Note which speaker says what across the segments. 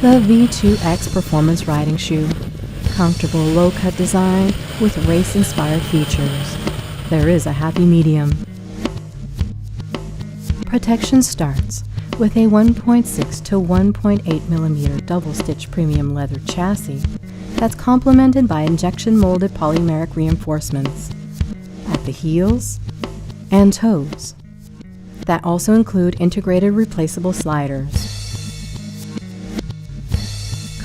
Speaker 1: The V2X Performance Riding Shoe. Comfortable low-cut design with race-inspired features. There is a happy medium. Protection starts with a 1.6 to 1.8 millimeter double-stitch premium leather chassis that's complemented by injection-molded polymeric reinforcements at the heels and toes that also include integrated replaceable sliders.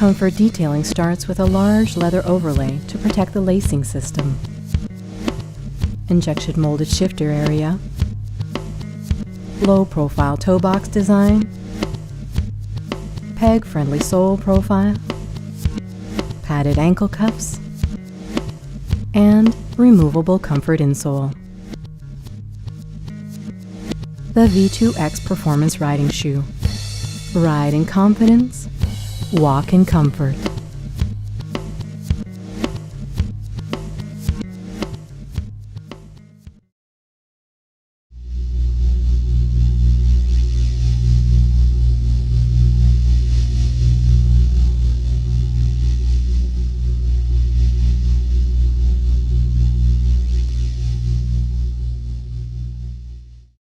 Speaker 1: Comfort detailing starts with a large leather overlay to protect the lacing system, injection-molded shifter area, low-profile toe box design, peg-friendly sole profile, padded ankle cuffs, and removable comfort insole. The V2X Performance Riding Shoe. Ride in confidence, walk in comfort.